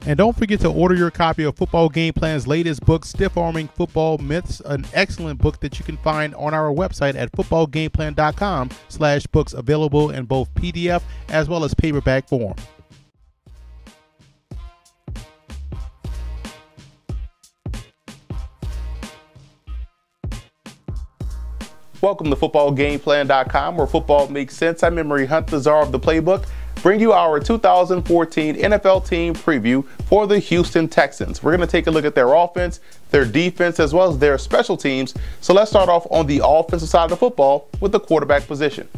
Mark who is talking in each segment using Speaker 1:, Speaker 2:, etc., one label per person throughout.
Speaker 1: And don't forget to order your copy of Football Game Plan's latest book, Stiff Arming Football Myths, an excellent book that you can find on our website at footballgameplan.com/books, available in both PDF as well as paperback form. Welcome to footballgameplan.com, where football makes sense. I'm Emery Hunt, the czar of the playbook. Bring you our 2014 NFL team preview for the Houston Texans. We're going to take a look at their offense, their defense, as well as their special teams. So let's start off on the offensive side of the football with the quarterback position.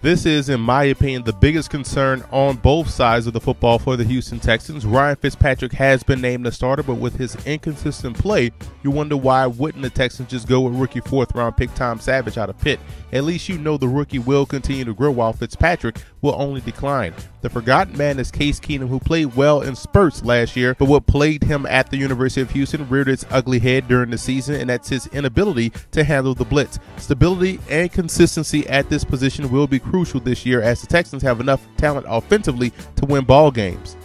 Speaker 1: This is, in my opinion, the biggest concern on both sides of the football for the Houston Texans. Ryan Fitzpatrick has been named the starter, but with his inconsistent play, you wonder why wouldn't the Texans just go with rookie fourth-round pick Tom Savage out of Pitt? At least you know the rookie will continue to grow while Fitzpatrick will only decline. The forgotten man is Case Keenum, who played well in spurts last year, but what plagued him at the University of Houston reared its ugly head during the season, and that's his inability to handle the blitz. Stability and consistency at this position will be crucial this year, as the Texans have enough talent offensively to win ball games.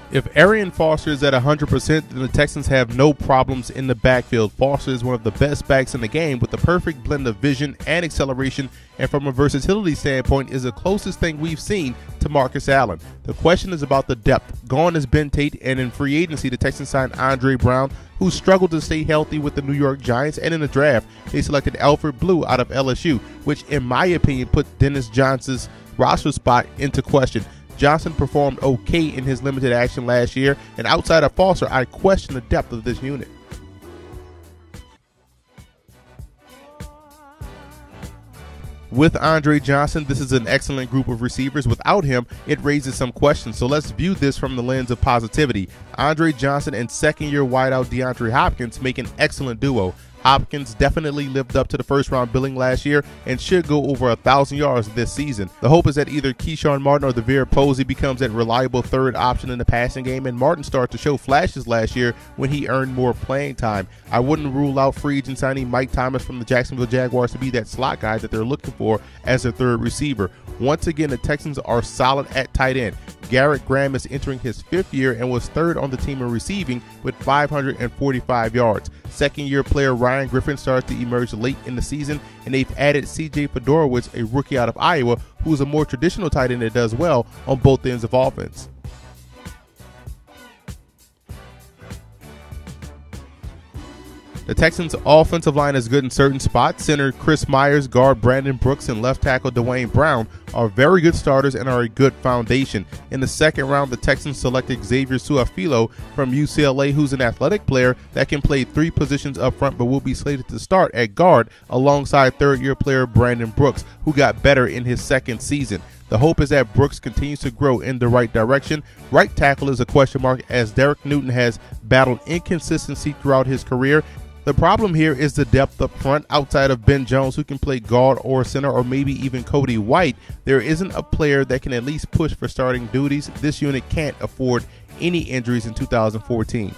Speaker 1: If Arian Foster is at 100%, then the Texans have no problems in the backfield. Foster is one of the best backs in the game with the perfect blend of vision and acceleration, and from a versatility standpoint is the closest thing we've seen to Marcus Allen. The question is about the depth. Gone is Ben Tate, and in free agency, the Texans signed Andre Brown, who struggled to stay healthy with the New York Giants, and in the draft, they selected Alfred Blue out of LSU, which in my opinion put Dennis Johnson's roster spot into question. Johnson performed okay in his limited action last year, and outside of Foster, I question the depth of this unit. With Andre Johnson, this is an excellent group of receivers. Without him, it raises some questions, so let's view this from the lens of positivity. Andre Johnson and second-year wideout DeAndre Hopkins make an excellent duo. Hopkins definitely lived up to the first-round billing last year and should go over 1,000 yards this season. The hope is that either Keyshawn Martin or Devere Posey becomes that reliable third option in the passing game, and Martin started to show flashes last year when he earned more playing time. I wouldn't rule out free agent signing Mike Thomas from the Jacksonville Jaguars to be that slot guy that they're looking for as their third receiver. Once again, the Texans are solid at tight end. Garrett Graham is entering his fifth year and was third on the team in receiving with 545 yards. Second-year player Ryan Griffin started to emerge late in the season, and they've added C.J. Fedorowicz, a rookie out of Iowa, who's a more traditional tight end that does well on both ends of offense. The Texans' offensive line is good in certain spots. Center Chris Myers, guard Brandon Brooks, and left tackle Dwayne Brown are very good starters and are a good foundation. In the second round, the Texans selected Xavier Su'a-Filo from UCLA, who's an athletic player that can play three positions up front but will be slated to start at guard alongside third-year player Brandon Brooks, who got better in his second season. The hope is that Brooks continues to grow in the right direction. Right tackle is a question mark, as Derek Newton has battled inconsistency throughout his career. The problem here is the depth up front. Outside of Ben Jones, who can play guard or center, or maybe even Cody White, there isn't a player that can at least push for starting duties. This unit can't afford any injuries in 2014.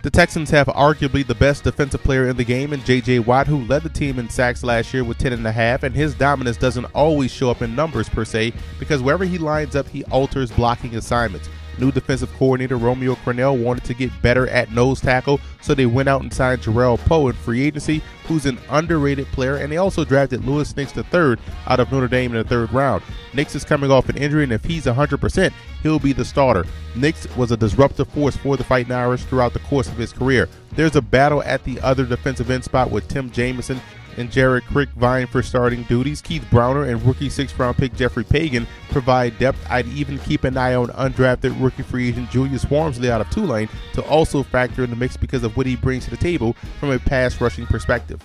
Speaker 1: The Texans have arguably the best defensive player in the game in J.J. Watt, who led the team in sacks last year with 10.5, and his dominance doesn't always show up in numbers per se, because wherever he lines up, he alters blocking assignments. New defensive coordinator Romeo Crennel wanted to get better at nose tackle, so they went out and signed Jarrell Poe in free agency, who's an underrated player, and they also drafted Louis Nix III out of Notre Dame in the third round. Nix is coming off an injury, and if he's 100%, he'll be the starter. Nix was a disruptive force for the Fighting Irish throughout the course of his career. There's a battle at the other defensive end spot with Tim Jamison and Jared Crick vying for starting duties. Keith Browner and rookie sixth-round pick Jeffrey Pagan provide depth. I'd even keep an eye on undrafted rookie free agent Julius Wormsley out of Tulane to also factor in the mix because of what he brings to the table from a pass rushing perspective.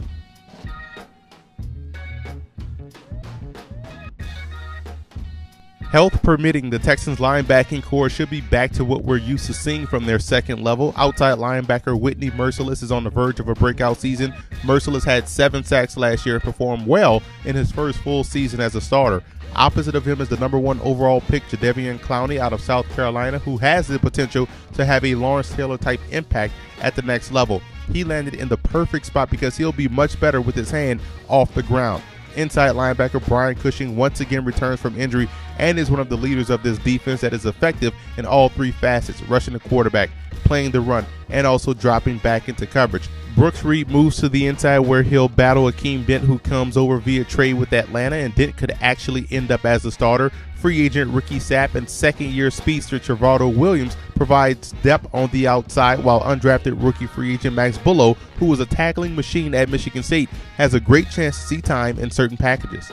Speaker 1: Health permitting, the Texans linebacking core should be back to what we're used to seeing from their second level. Outside linebacker Whitney Merciless is on the verge of a breakout season. Merciless had 7 sacks last year and performed well in his first full season as a starter. Opposite of him is the #1 overall pick Jadeveon Clowney out of South Carolina, who has the potential to have a Lawrence Taylor type impact at the next level. he landed in the perfect spot because he'll be much better with his hand off the ground. Inside linebacker Brian Cushing once again returns from injury and is one of the leaders of this defense that is effective in all three facets: rushing the quarterback, playing the run, and also dropping back into coverage. Brooks Reed moves to the inside where he'll battle Akeem Dent, who comes over via trade with Atlanta, and Dent could actually end up as a starter. Free agent Ricky Sapp and second-year speedster Trevaldo Williams provides depth on the outside, while undrafted rookie free agent Max Bullough, who was a tackling machine at Michigan State, has a great chance to see time in certain packages.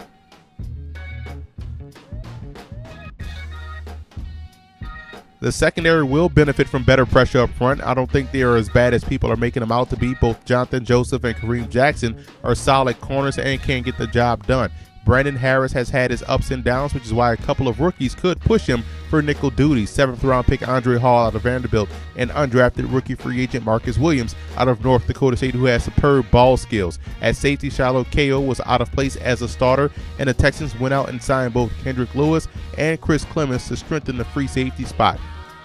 Speaker 1: The secondary will benefit from better pressure up front. I don't think they are as bad as people are making them out to be. Both Jonathan Joseph and Kareem Jackson are solid corners and can get the job done. Brandon Harris has had his ups and downs, which is why a couple of rookies could push him for nickel duty. 7th-round pick Andre Hall out of Vanderbilt and undrafted rookie free agent Marcus Williams out of North Dakota State, who has superb ball skills. At safety, Shiloh Ko was out of place as a starter, and the Texans went out and signed both Kendrick Lewis and Chris Clemens to strengthen the free safety spot.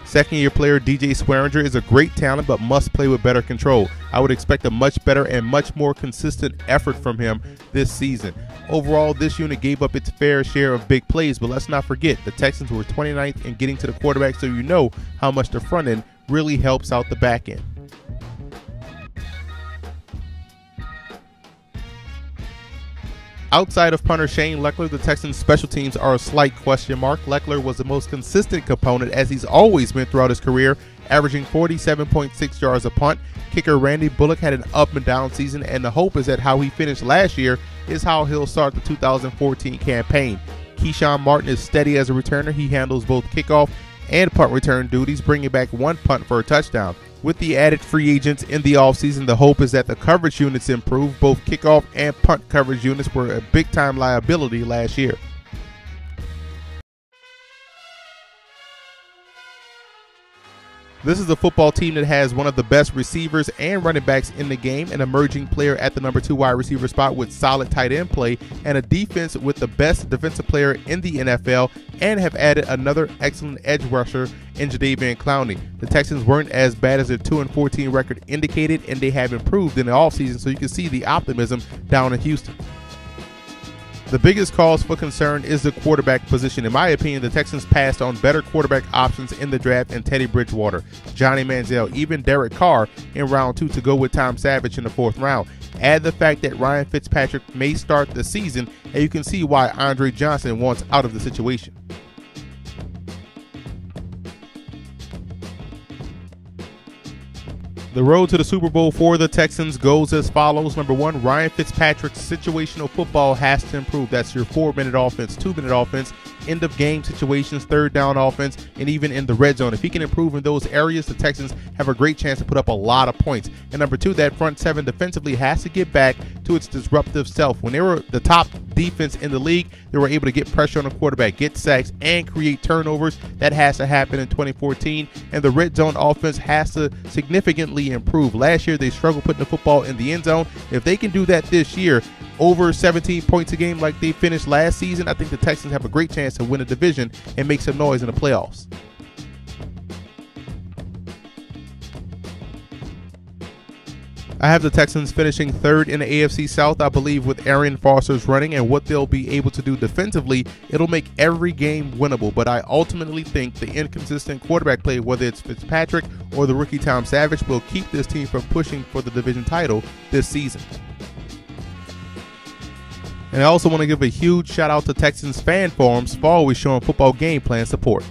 Speaker 1: Second-year player DJ Swearinger is a great talent but must play with better control. I would expect a much better and much more consistent effort from him this season. Overall, this unit gave up its fair share of big plays, but let's not forget the Texans were 29th in getting to the quarterback, so you know how much the front end really helps out the back end. Outside of punter Shane Lechler, the Texans' special teams are a slight question mark. Lechler was the most consistent component, as he's always been throughout his career, averaging 47.6 yards a punt. Kicker Randy Bullock had an up and down season, and the hope is that how he finished last year is how he'll start the 2014 campaign. Keyshawn Martin is steady as a returner. He handles both kickoff and punt return duties, bringing back one punt for a touchdown. With the added free agents in the offseason, the hope is that the coverage units improve. Both kickoff and punt coverage units were a big-time liability last year. This is a football team that has one of the best receivers and running backs in the game, an emerging player at the number 2 wide receiver spot with solid tight end play, and a defense with the best defensive player in the NFL, and have added another excellent edge rusher in Jadeveon Clowney. The Texans weren't as bad as their 2-14 record indicated, and they have improved in the offseason, so you can see the optimism down in Houston. The biggest cause for concern is the quarterback position. In my opinion, the Texans passed on better quarterback options in the draft in Teddy Bridgewater, Johnny Manziel, even Derek Carr in round 2 to go with Tom Savage in the 4th round. Add the fact that Ryan Fitzpatrick may start the season, and you can see why Andre Johnson wants out of the situation. The road to the Super Bowl for the Texans goes as follows. Number 1, Ryan Fitzpatrick's situational football has to improve. That's your 4-minute offense, 2-minute offense, end of game situations, 3rd down offense, and even in the red zone. If he can improve in those areas, the Texans have a great chance to put up a lot of points. And number 2, that front 7 defensively has to get back to its disruptive self. When they were the top defense in the league, they were able to get pressure on the quarterback, get sacks, and create turnovers. That has to happen in 2014. And the red zone offense has to significantly improve. Last year, they struggled putting the football in the end zone. If they can do that this year, over 17 points a game like they finished last season, I think the Texans have a great chance to win a division and make some noise in the playoffs. I have the Texans finishing 3rd in the AFC South. I believe with Arian Foster's running and what they'll be able to do defensively, it'll make every game winnable. But I ultimately think the inconsistent quarterback play, whether it's Fitzpatrick or the rookie Tom Savage, will keep this team from pushing for the division title this season. And I also want to give a huge shout out to Texans fan forums for always showing football game plan support.